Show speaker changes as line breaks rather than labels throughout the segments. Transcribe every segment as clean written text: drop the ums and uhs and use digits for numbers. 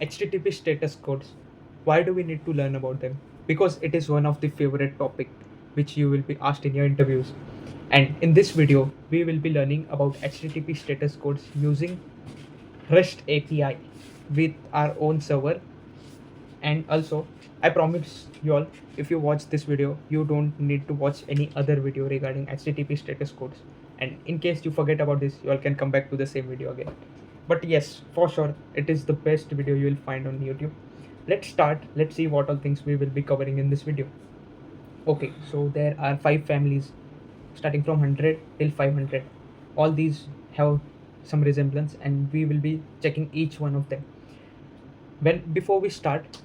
HTTP status codes. Why do we need to learn about them? Because it is one of the favorite topic which you will be asked in your interviews. And in this video, we will be learning about HTTP status codes using REST API with our own server. And also, I promise you all, if you watch this video, you don't need to watch any other video regarding HTTP status codes. And in case you forget about this, you all can come back to the same video again. But yes, for sure, it is the best video you will find on YouTube. Let's start. Let's see what all things we will be covering in this video. Okay, so there are 5 families starting from 100 till 500. All these have some resemblance, and we will be checking each one of them. Before we start,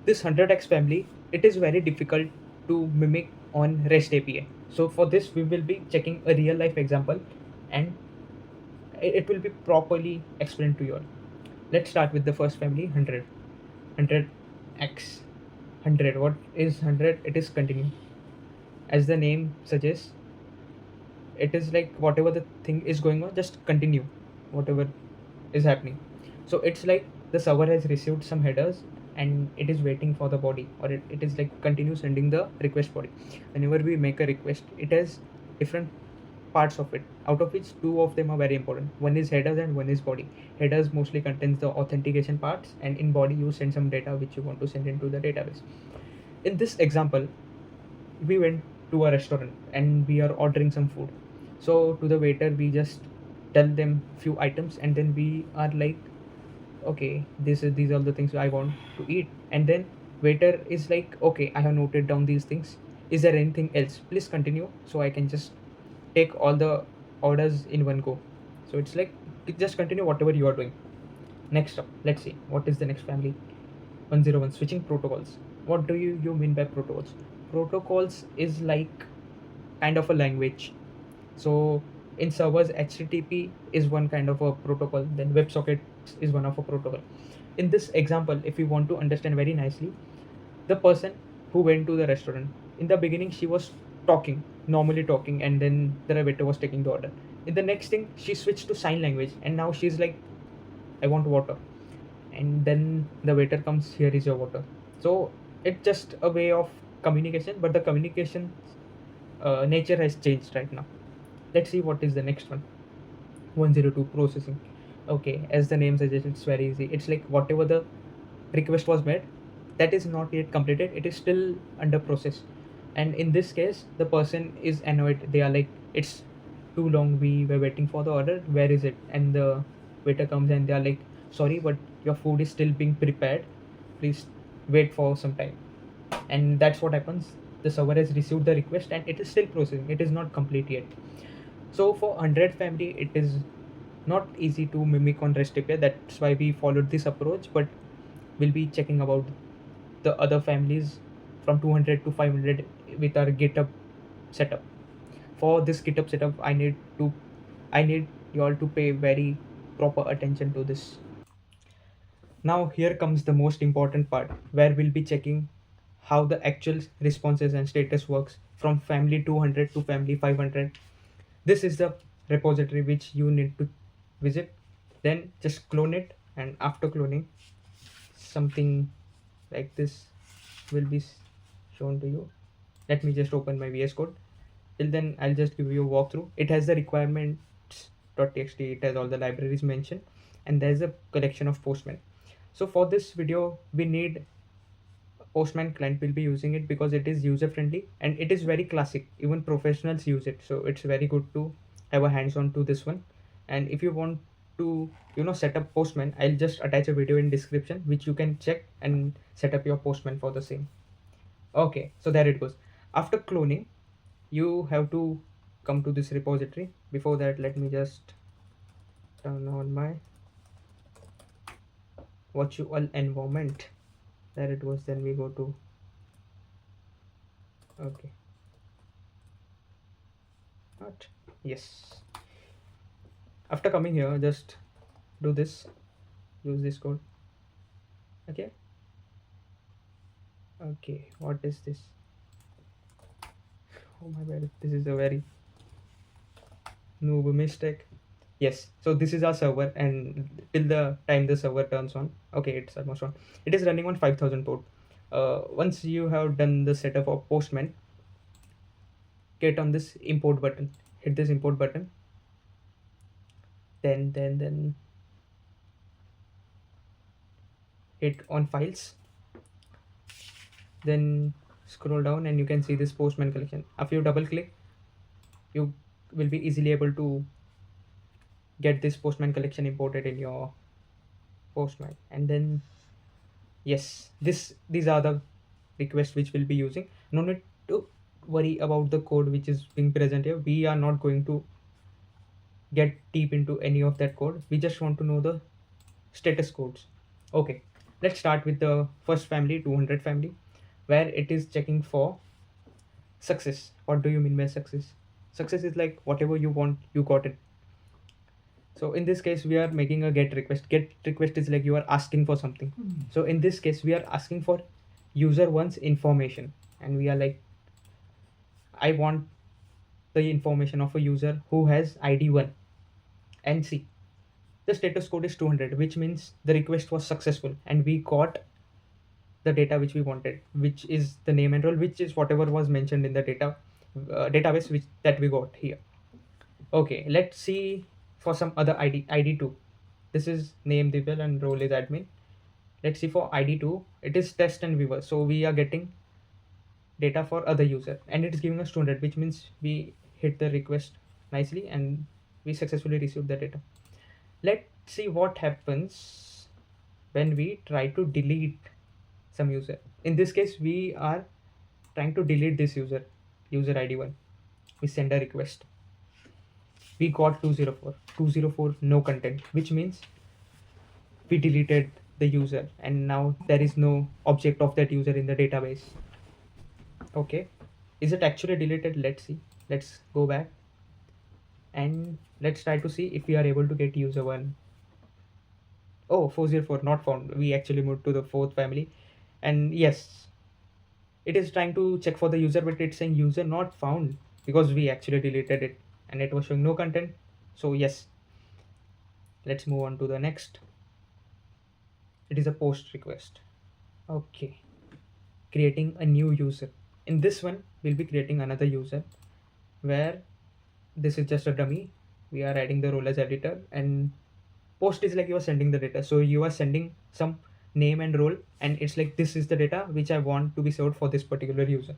this 100x family, it is very difficult to mimic on REST API. So for this, we will be checking a real life example, and it will be properly explained to you all. Let's start with the first family, 100. 100x. 100. What is 100? It is continue. As the name suggests, it is like whatever the thing is going on, just continue whatever is happening. So it's like the server has received some headers and it is waiting for the body, or it is like continue sending the request body. Whenever we make a request, it has different parts of it, out of which two of them are very important. One is headers and one is body. Headers mostly contains the authentication parts, and in body you send some data which you want to send into the database. In this example, we went to a restaurant and we are ordering some food. So to the waiter, we just tell them few items, and then we are like, okay, these are the things I want to eat. And then waiter is like, okay, I have noted down these things. Is there anything else? Please continue, so I can just take all the orders in one go. So it's like, just continue whatever you are doing. Next up, let's see what is the next family. 101, switching protocols. What do you mean by protocols? Protocols is like kind of a language. So in servers, HTTP is one kind of a protocol, then WebSocket is one of a protocol. In this example, if you want to understand very nicely, the person who went to the restaurant, in the beginning she was talking, normally talking, and then the waiter was taking the order. In the next thing, she switched to sign language, and now she's like, I want water. And then the waiter comes, here is your water. So it's just a way of communication, but the communication nature has changed right now. Let's see what is the next one. 102, processing. Okay, as the name suggests, it's very easy. It's like whatever the request was made, that is not yet completed, it is still under process. And in this case, the person is annoyed. They are like, it's too long, we were waiting for the order, where is it? And the waiter comes and they are like, sorry, but your food is still being prepared, please wait for some time. And that's what happens. The server has received the request and it is still processing, it is not complete yet. So for 100 family, it is not easy to mimic on REST API. That's why we followed this approach. But we'll be checking about the other families from 200 to 500 with our GitHub setup. For this GitHub setup, I need you all to pay very proper attention to this. Now here comes the most important part, where we'll be checking how the actual responses and status works from family 200 to family 500. This is the repository which you need to visit. Then just clone it, and after cloning, something like this will be shown to you. Let me just open my VS Code. Till then, I'll just give you a walkthrough. It has the requirements.txt, it has all the libraries mentioned, and there's a collection of Postman. So for this video, we need Postman client. Will be using it because it is user friendly and it is very classic. Even professionals use it, so it's very good to have a hands-on to this one. And if you want to, set up Postman, I'll just attach a video in description which you can check and set up your Postman for the same. Okay, so there it goes. After cloning, you have to come to this repository. Before that, let me just turn on my virtual environment. There it was. Then we go to, okay, not, yes. After coming here, just do this, use this code. Okay, what is this? Oh my bad, this is a very noob mistake. Yes, so this is our server, and till the time the server turns on, okay, it's almost on. It is running on 5000 port. Once you have done the setup of Postman, get on this import button, hit this import button, then hit on files, then scroll down and you can see this Postman collection. If you double click, you will be easily able to get this Postman collection imported in your Postman. And then yes, these are the requests which we'll be using. No need to worry about the code which is being present here. We are not going to get deep into any of that code. We just want to know the status codes. Okay, let's start with the first family, 200 family, where it is checking for success. What do you mean by success? Success is like whatever you want, you got it. So in this case, we are making a get request. Get request is like you are asking for something. So in this case, we are asking for user one's information, and we are like, I want the information of a user who has ID 1, and see, the status code is 200, which means the request was successful and we got the data which we wanted, which is the name and role, which is whatever was mentioned in the database which that we got here. Okay, let's see for some other ID2. This is name Divel and role is admin. Let's see for ID2, it is test and viewer, so we are getting data for other user and it is giving us 200, which means we hit the request nicely and we successfully received the data. Let's see what happens when we try to delete some user. In this case, we are trying to delete this user ID 1. We send a request. We got 204 no content, which means we deleted the user and now there is no object of that user in the database. Okay, is it actually deleted? Let's see. Let's go back and let's try to see if we are able to get user 1. Oh, 404 not found. We actually moved to the fourth family, and yes, it is trying to check for the user, but it's saying user not found because we actually deleted it and it was showing no content. So yes, let's move on to the next. It is a post request. Okay, creating a new user. In this one, we'll be creating another user where this is just a dummy. We are adding the role as editor, and post is like you are sending the data. So you are sending some name and role, and it's like this is the data which I want to be served for this particular user.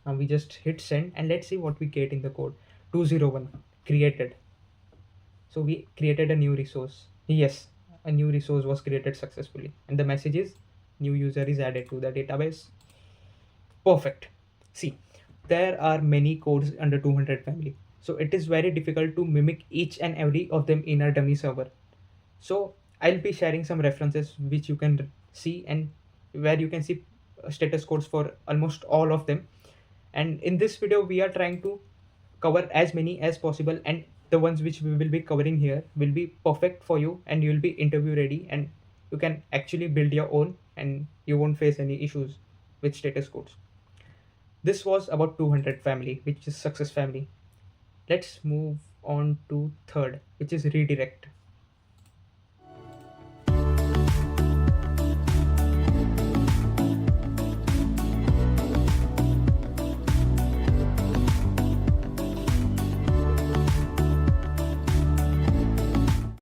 Now we just hit send and let's see what we get in the code. 201 created. So we created a new resource. Yes, a new resource was created successfully, and the message is new user is added to the database. Perfect. See, there are many codes under 200 family, so it is very difficult to mimic each and every of them in a dummy server. So I'll be sharing some references which you can see, and where you can see status codes for almost all of them. And in this video, we are trying to cover as many as possible, and the ones which we will be covering here will be perfect for you, and you will be interview ready, and you can actually build your own, and you won't face any issues with status codes. This was about 200 family, which is success family. Let's move on to third, which is redirect.